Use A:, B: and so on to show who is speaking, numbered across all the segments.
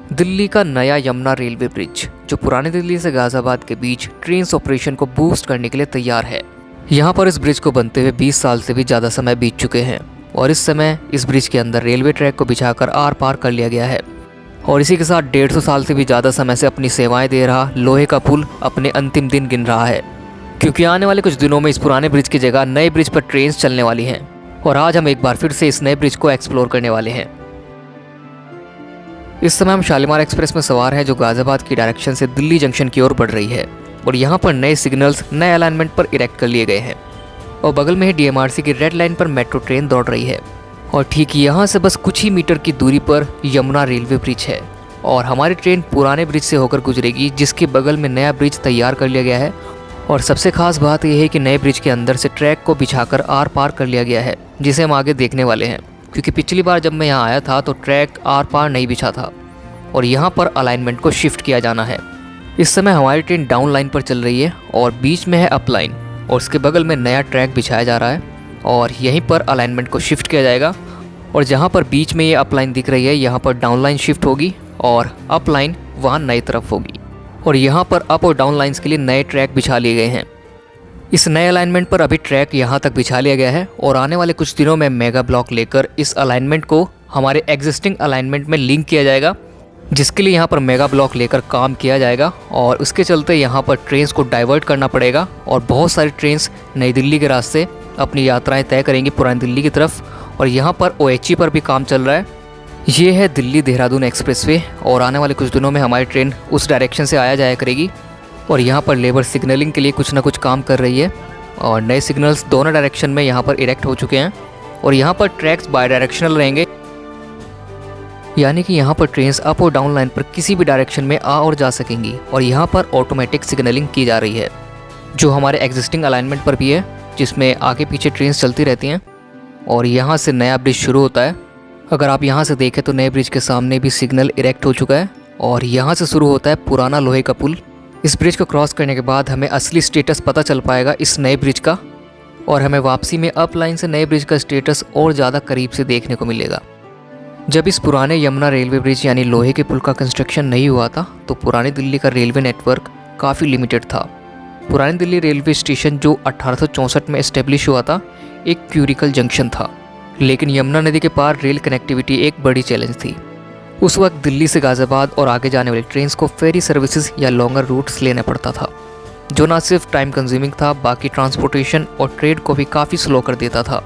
A: दिल्ली का नया Yamuna railway bridge जो पुरानी दिल्ली से गाजियाबाद के बीच ट्रेन ऑपरेशन को बूस्ट करने के लिए तैयार है। यहाँ पर इस ब्रिज को बनते हुए 20 साल से भी ज़्यादा समय बीत चुके हैं और इस समय इस ब्रिज के अंदर रेलवे ट्रैक को बिछाकर आर पार कर लिया गया है। और इसी के साथ 150 साल से भी ज़्यादा समय से अपनी सेवाएं दे रहा लोहे का पुल अपने अंतिम दिन गिन रहा है, क्योंकि आने वाले कुछ दिनों में इस पुराने ब्रिज की जगह नए ब्रिज पर ट्रेन चलने वाली हैं। और आज हम एक बार फिर से इस नए ब्रिज को एक्सप्लोर करने वाले हैं। इस समय हम शालीमार एक्सप्रेस में सवार हैं जो गाजियाबाद की डायरेक्शन से दिल्ली जंक्शन की ओर बढ़ रही है। और यहाँ पर नए सिग्नल्स नए अलाइनमेंट पर इरेक्ट कर लिए गए हैं और बगल में ही डीएमआरसी की रेड लाइन पर मेट्रो ट्रेन दौड़ रही है। और ठीक यहाँ से बस कुछ ही मीटर की दूरी पर यमुना रेलवे ब्रिज है और हमारी ट्रेन पुराने ब्रिज से होकर गुजरेगी, जिसके बगल में नया ब्रिज तैयार कर लिया गया है। और सबसे खास बात यह है कि नए ब्रिज के अंदर से ट्रैक को बिछाकर आर पार कर लिया गया है, जिसे हम आगे देखने वाले हैं। क्योंकि पिछली बार जब मैं यहाँ आया था तो ट्रैक आर पार नहीं बिछा था और यहाँ पर अलाइनमेंट को शिफ्ट किया जाना है। इस समय हमारी ट्रेन डाउन लाइन पर चल रही है और बीच में है अप लाइन और उसके बगल में नया ट्रैक बिछाया जा रहा है और यहीं पर अलाइनमेंट को शिफ्ट किया जाएगा। और जहाँ पर बीच में ये अप लाइन दिख रही है यहाँ पर डाउन लाइन शिफ्ट होगी और अप लाइन वहाँ नई तरफ होगी। और यहाँ पर अप और डाउन लाइन्स के लिए नए ट्रैक बिछा लिए गए हैं। इस नए अलाइनमेंट पर अभी ट्रैक यहाँ तक बिछा लिया गया है और आने वाले कुछ दिनों में मेगा ब्लॉक लेकर इस अलाइनमेंट को हमारे एग्जिस्टिंग अलाइनमेंट में लिंक किया जाएगा, जिसके लिए यहाँ पर मेगा ब्लॉक लेकर काम किया जाएगा। और उसके चलते यहाँ पर ट्रेन्स को डाइवर्ट करना पड़ेगा और बहुत सारी ट्रेन्स नई दिल्ली के रास्ते अपनी यात्राएं तय करेंगी पुरानी दिल्ली की तरफ। और यहाँ पर ओएचई पर भी काम चल रहा है। ये है दिल्ली देहरादून एक्सप्रेसवे और आने वाले कुछ दिनों में हमारी ट्रेन उस डायरेक्शन से आया जाया करेगी। और यहाँ पर लेबर सिग्नलिंग के लिए कुछ ना कुछ काम कर रही है और नए सिग्नल्स दोनों डायरेक्शन में यहाँ पर इरेक्ट हो चुके हैं। और यहाँ पर ट्रैक्स बाई डायरेक्शनल रहेंगे, यानी कि यहाँ पर ट्रेन्स अप और डाउन लाइन पर किसी भी डायरेक्शन में आ और जा सकेंगी। और यहाँ पर ऑटोमेटिक सिग्नलिंग की जा रही है जो हमारे एग्जिस्टिंग अलाइनमेंट पर भी है, जिसमें आगे पीछे ट्रेन्स चलती रहती हैं। और यहाँ से नया ब्रिज शुरू होता है। अगर आप यहाँ से देखें तो नए ब्रिज के सामने भी सिग्नल इरेक्ट हो चुका है और यहाँ से शुरू होता है पुराना लोहे का पुल। इस ब्रिज को क्रॉस करने के बाद हमें असली स्टेटस पता चल पाएगा इस नए ब्रिज का और हमें वापसी में अप लाइन से नए ब्रिज का स्टेटस और ज़्यादा करीब से देखने को मिलेगा। जब इस पुराने यमुना रेलवे ब्रिज यानी लोहे के पुल का कंस्ट्रक्शन नहीं हुआ था तो पुरानी दिल्ली का रेलवे नेटवर्क काफ़ी लिमिटेड था। पुरानी दिल्ली रेलवे स्टेशन जो 1864 में इस्टेब्लिश हुआ था एक क्यूरिकल जंक्शन था, लेकिन यमुना नदी के पार रेल कनेक्टिविटी एक बड़ी चैलेंज थी। उस वक्त दिल्ली से गाजियाबाद और आगे जाने वाली ट्रेन्स को फेरी सर्विसेज या लॉन्गर रूट्स लेना पड़ता था, जो ना सिर्फ टाइम कंज्यूमिंग था बाकी ट्रांसपोर्टेशन और ट्रेड को भी काफ़ी स्लो कर देता था।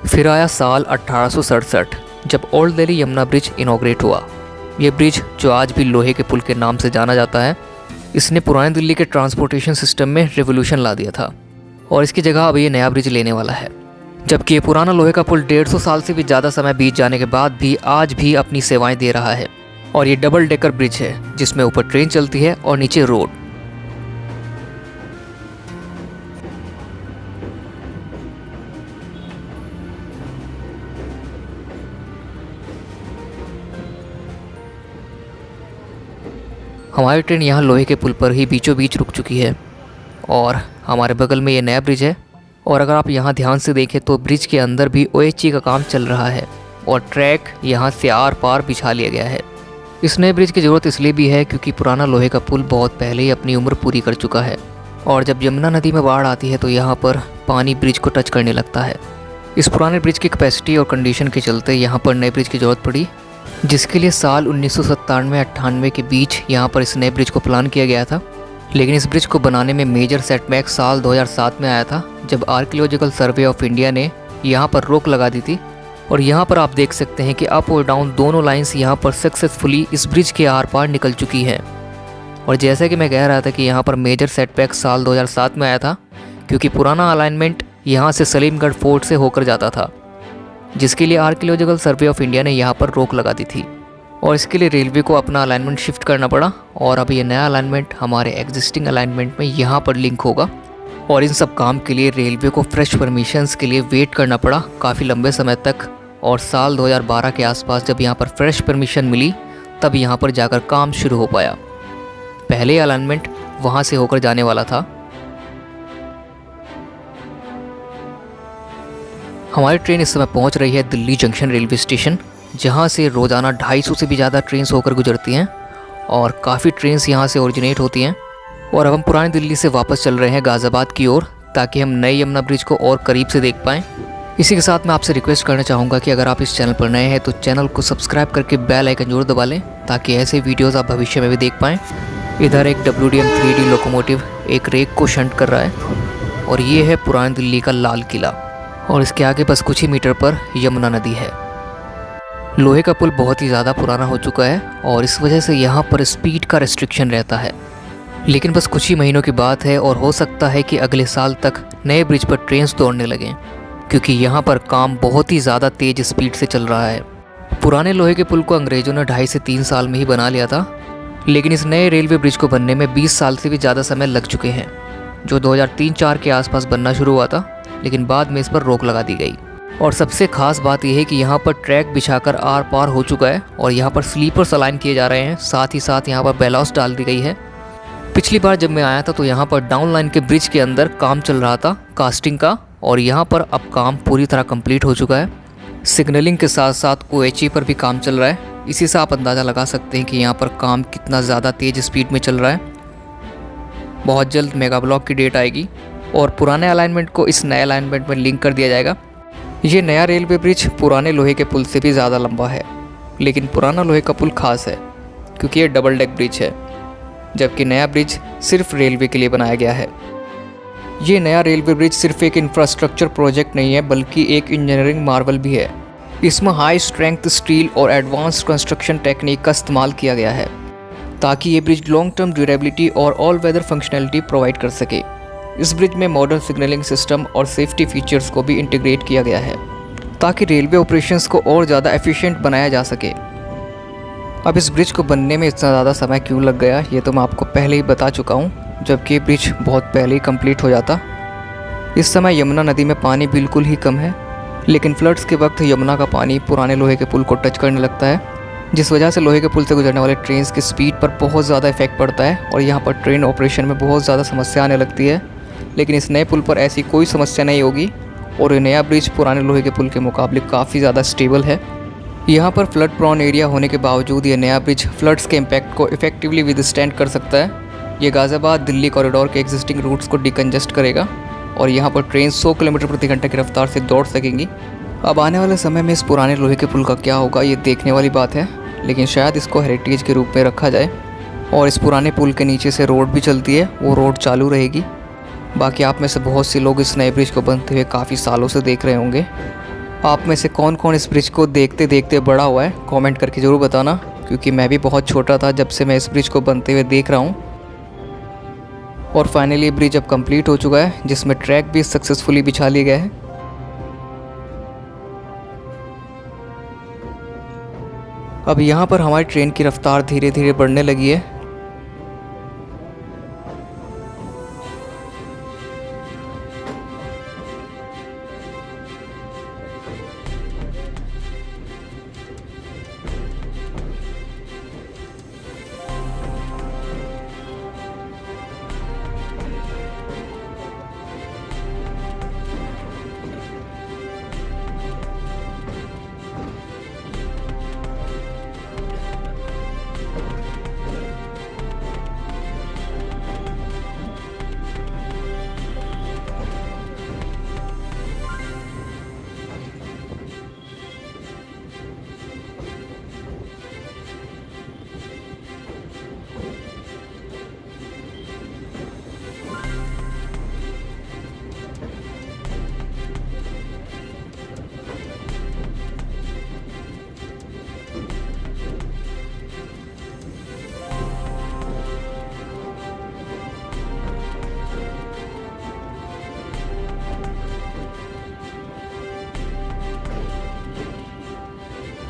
A: फिर आया साल 1867 जब old Delhi Yamuna bridge inaugurate हुआ। ये ब्रिज जो आज भी लोहे के पुल के नाम से जाना जाता है, इसने पुरानी दिल्ली के ट्रांसपोर्टेशन सिस्टम में रिवोल्यूशन ला दिया था और इसकी जगह अब ये नया ब्रिज लेने वाला है। जबकि ये पुराना लोहे का पुल 150 साल से भी ज़्यादा समय बीत जाने के बाद भी आज भी अपनी सेवाएं दे रहा है। और ये डबल डेकर ब्रिज है जिसमें ऊपर ट्रेन चलती है और नीचे रोड। हमारी ट्रेन यहाँ लोहे के पुल पर ही बीचों बीच रुक चुकी है और हमारे बगल में ये नया ब्रिज है। और अगर आप यहाँ ध्यान से देखें तो ब्रिज के अंदर भी ओएचई का काम चल रहा है और ट्रैक यहाँ से आर पार बिछा लिया गया है। इस नए ब्रिज की ज़रूरत इसलिए भी है क्योंकि पुराना लोहे का पुल बहुत पहले ही अपनी उम्र पूरी कर चुका है और जब यमुना नदी में बाढ़ आती है तो यहाँ पर पानी ब्रिज को टच करने लगता है। इस पुराने ब्रिज की कैपेसिटी और कंडीशन के चलते यहाँ पर नए ब्रिज की ज़रूरत पड़ी, जिसके लिए साल 1997-98 के बीच यहाँ पर इस नए ब्रिज को प्लान किया गया था। लेकिन इस ब्रिज को बनाने में मेजर सेटबैक साल 2007 में आया था, जब आर्कियोलॉजिकल सर्वे ऑफ इंडिया ने यहाँ पर रोक लगा दी थी। और यहाँ पर आप देख सकते हैं कि अप और डाउन दोनों लाइंस यहाँ पर सक्सेसफुली इस ब्रिज के आर पार निकल चुकी हैं। और जैसा कि मैं कह रहा था कि यहाँ पर मेजर सेटबैक साल 2007 में आया था, क्योंकि पुराना अलाइनमेंट यहाँ से सलीमगढ़ फोर्ट से होकर जाता था, जिसके लिए आर्कियोलॉजिकल सर्वे ऑफ इंडिया ने यहाँ पर रोक लगा दी थी और इसके लिए रेलवे को अपना अलाइनमेंट शिफ्ट करना पड़ा। और अब ये नया अलाइनमेंट हमारे एग्जिस्टिंग अलाइनमेंट में यहाँ पर लिंक होगा। और इन सब काम के लिए रेलवे को फ्रेश परमिशंस के लिए वेट करना पड़ा काफ़ी लंबे समय तक। और साल 2012 के आसपास जब यहाँ पर फ्रेश परमिशन मिली तब यहाँ पर जाकर काम शुरू हो पाया। पहले अलाइनमेंट वहाँ से होकर जाने वाला था। हमारी ट्रेन इस समय पहुंच रही है दिल्ली जंक्शन रेलवे स्टेशन जहाँ से रोज़ाना 250 से भी ज़्यादा ट्रेन्स होकर गुजरती हैं और काफ़ी ट्रेन्स यहाँ से ओरिजिनेट होती हैं। और अब हम पुरानी दिल्ली से वापस चल रहे हैं गाज़ियाबाद की ओर, ताकि हम नए यमुना ब्रिज को और करीब से देख पाएँ। इसी के साथ मैं आपसे रिक्वेस्ट करना चाहूँगा कि अगर आप इस चैनल पर नए हैं तो चैनल को सब्सक्राइब करके बेल आइकन जरूर दबा लें, ताकि ऐसे वीडियोस आप भविष्य में भी देख पाएँ। इधर एक WDM 3D लोकोमोटिव एक रेक को शंट कर रहा है और ये है पुरानी दिल्ली का लाल किला, और इसके आगे बस कुछ ही मीटर पर यमुना नदी है। लोहे का पुल बहुत ही ज़्यादा पुराना हो चुका है और इस वजह से यहाँ पर स्पीड का रिस्ट्रिक्शन रहता है, लेकिन बस कुछ ही महीनों की बात है और हो सकता है कि अगले साल तक नए ब्रिज पर ट्रेन्स दौड़ने लगें, क्योंकि यहाँ पर काम बहुत ही ज़्यादा तेज़ स्पीड से चल रहा है। पुराने लोहे के पुल को अंग्रेज़ों ने 2.5 से 3 साल में ही बना लिया था, लेकिन इस नए रेलवे ब्रिज को बनने में 20 साल से भी ज़्यादा समय लग चुके हैं, जो 2003-4 के आसपास बनना शुरू हुआ था, लेकिन बाद में इस पर रोक लगा दी गई। और सबसे खास बात यह है कि यहाँ पर ट्रैक बिछाकर आर पार हो चुका है और यहाँ पर स्लीपर्स अलाइन किए जा रहे हैं, साथ ही साथ यहाँ पर बेलॉस डाल दी गई है। पिछली बार जब मैं आया था तो यहाँ पर डाउन लाइन के ब्रिज के अंदर काम चल रहा था कास्टिंग का, और यहाँ पर अब काम पूरी तरह कंप्लीट हो चुका है। सिग्नलिंग के साथ साथ OHE पर भी काम चल रहा है। इसी से आप अंदाज़ा लगा सकते हैं कि यहाँ पर काम कितना ज़्यादा तेज़ स्पीड में चल रहा है। बहुत जल्द मेगा ब्लॉक की डेट आएगी और पुराने अलाइनमेंट को इस नए अलाइनमेंट में लिंक कर दिया जाएगा। ये नया रेलवे ब्रिज पुराने लोहे के पुल से भी ज़्यादा लंबा है, लेकिन पुराना लोहे का पुल खास है क्योंकि ये डबल डेक ब्रिज है, जबकि नया ब्रिज सिर्फ रेलवे के लिए बनाया गया है। ये नया रेलवे ब्रिज सिर्फ एक इंफ्रास्ट्रक्चर प्रोजेक्ट नहीं है, बल्कि एक इंजीनियरिंग मार्वल भी है। इसमें हाई स्ट्रेंथ स्टील और एडवांस्ड कंस्ट्रक्शन टेक्निक का इस्तेमाल किया गया है, ताकि ये ब्रिज लॉन्ग टर्म ड्यूरेबिलिटी और ऑल वेदर फंक्शनैलिटी प्रोवाइड कर सके। इस ब्रिज में मॉडर्न सिग्नलिंग सिस्टम और सेफ्टी फीचर्स को भी इंटीग्रेट किया गया है, ताकि रेलवे ऑपरेशंस को और ज़्यादा एफिशिएंट बनाया जा सके। अब इस ब्रिज को बनने में इतना ज़्यादा समय क्यों लग गया, ये तो मैं आपको पहले ही बता चुका हूँ, जबकि ये ब्रिज बहुत पहले ही कंप्लीट हो जाता। इस समय यमुना नदी में पानी बिल्कुल ही कम है, लेकिन फ्लड्स के वक्त यमुना का पानी पुराने लोहे के पुल को टच करने लगता है, जिस वजह से लोहे के पुल से गुजरने वाले ट्रेन्स की स्पीड पर बहुत ज़्यादा इफेक्ट पड़ता है और यहाँ पर ट्रेन ऑपरेशन में बहुत ज़्यादा समस्या आने लगती है। लेकिन इस नए पुल पर ऐसी कोई समस्या नहीं होगी और ये नया ब्रिज पुराने लोहे के पुल के मुकाबले काफ़ी ज़्यादा स्टेबल है। यहाँ पर फ्लड प्रॉन एरिया होने के बावजूद ये नया ब्रिज फ्लड्स के इम्पैक्ट को इफेक्टिवली विदस्टैंड कर सकता है। ये गाज़ियाबाद दिल्ली कॉरिडोर के एग्जिस्टिंग रूट्स को डिकंजेस्ट करेगा और यहाँ पर ट्रेन 100 किलोमीटर प्रति घंटे की रफ्तार से दौड़ सकेंगी। अब आने वाले समय में इस पुराने लोहे के पुल का क्या होगा ये देखने वाली बात है, लेकिन शायद इसको हेरिटेज के रूप में रखा जाए और इस पुराने पुल के नीचे से रोड भी चलती है, वो रोड चालू रहेगी। बाकी आप में से बहुत से लोग इस नए ब्रिज को बनते हुए काफ़ी सालों से देख रहे होंगे। आप में से कौन कौन इस ब्रिज को देखते देखते बड़ा हुआ है, कमेंट करके ज़रूर बताना, क्योंकि मैं भी बहुत छोटा था जब से मैं इस ब्रिज को बनते हुए देख रहा हूँ। और फाइनली ब्रिज अब कंप्लीट हो चुका है, जिसमें ट्रैक भी सक्सेसफुली बिछा लिए गए हैं। अब यहाँ पर हमारी ट्रेन की रफ्तार धीरे धीरे बढ़ने लगी है।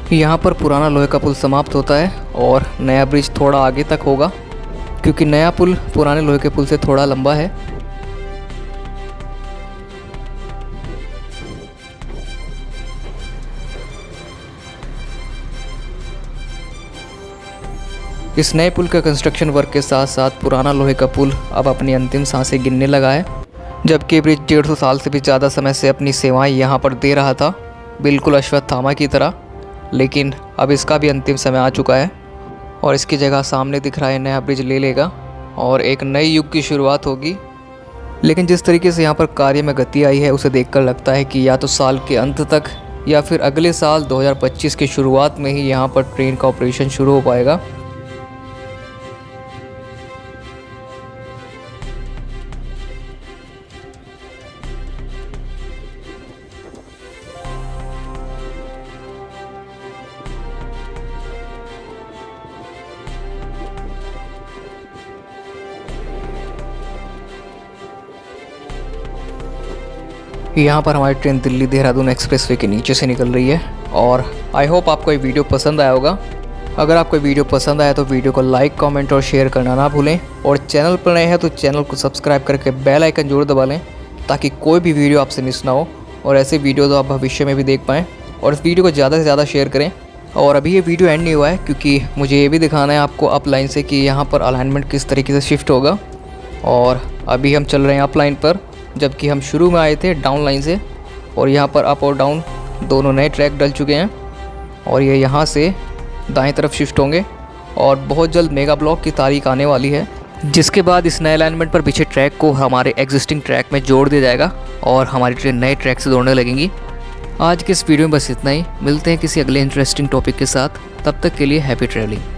A: यहाँ पर पुराना लोहे का पुल समाप्त होता है और नया ब्रिज थोड़ा आगे तक होगा, क्योंकि नया पुल पुराने लोहे के पुल से थोड़ा लंबा है। इस नए पुल के कंस्ट्रक्शन वर्क के साथ साथ पुराना लोहे का पुल अब अपनी अंतिम सांसें गिनने लगा है, जबकि ब्रिज 150 साल से भी ज़्यादा समय से अपनी सेवाएं यहाँ पर दे रहा था, बिल्कुल अश्वत्थामा की तरह। लेकिन अब इसका भी अंतिम समय आ चुका है और इसकी जगह सामने दिख रहा है नया ब्रिज ले लेगा और एक नए युग की शुरुआत होगी। लेकिन जिस तरीके से यहाँ पर कार्य में गति आई है उसे देखकर लगता है कि या तो साल के अंत तक या फिर अगले साल 2025 की शुरुआत में ही यहाँ पर ट्रेन का ऑपरेशन शुरू हो पाएगा। यहाँ पर हमारी ट्रेन दिल्ली देहरादून एक्सप्रेसवे के नीचे से निकल रही है और आई होप आपको ये वीडियो पसंद आया होगा। अगर आपको वीडियो पसंद आया तो वीडियो को लाइक, कमेंट और शेयर करना ना भूलें और चैनल पर नए हैं तो चैनल को सब्सक्राइब करके बेल आइकन जरूर दबा लें ताकि कोई भी वीडियो आपसे मिस ना हो और ऐसे वीडियो तो आप भविष्य में भी देख पाएँ। और इस वीडियो को ज़्यादा से ज़्यादा शेयर करें। और अभी ये वीडियो एंड नहीं हुआ है क्योंकि मुझे ये भी दिखाना है आपको अप लाइन से कि यहाँ पर अलाइनमेंट किस तरीके से शिफ्ट होगा। और अभी हम चल रहे हैं अप लाइन पर, जबकि हम शुरू में आए थे डाउन लाइन से। और यहाँ पर अप और डाउन दोनों नए ट्रैक डल चुके हैं और ये यहाँ से दाएं तरफ शिफ्ट होंगे और बहुत जल्द मेगा ब्लॉक की तारीख आने वाली है, जिसके बाद इस नए अलाइनमेंट पर पीछे ट्रैक को हमारे एग्जिस्टिंग ट्रैक में जोड़ दिया जाएगा और हमारी ट्रेन नए ट्रैक से दौड़ने लगेंगी। आज के इस वीडियो में बस इतना ही। मिलते हैं किसी अगले इंटरेस्टिंग टॉपिक के साथ। तब तक के लिए हैप्पी ट्रैवलिंग।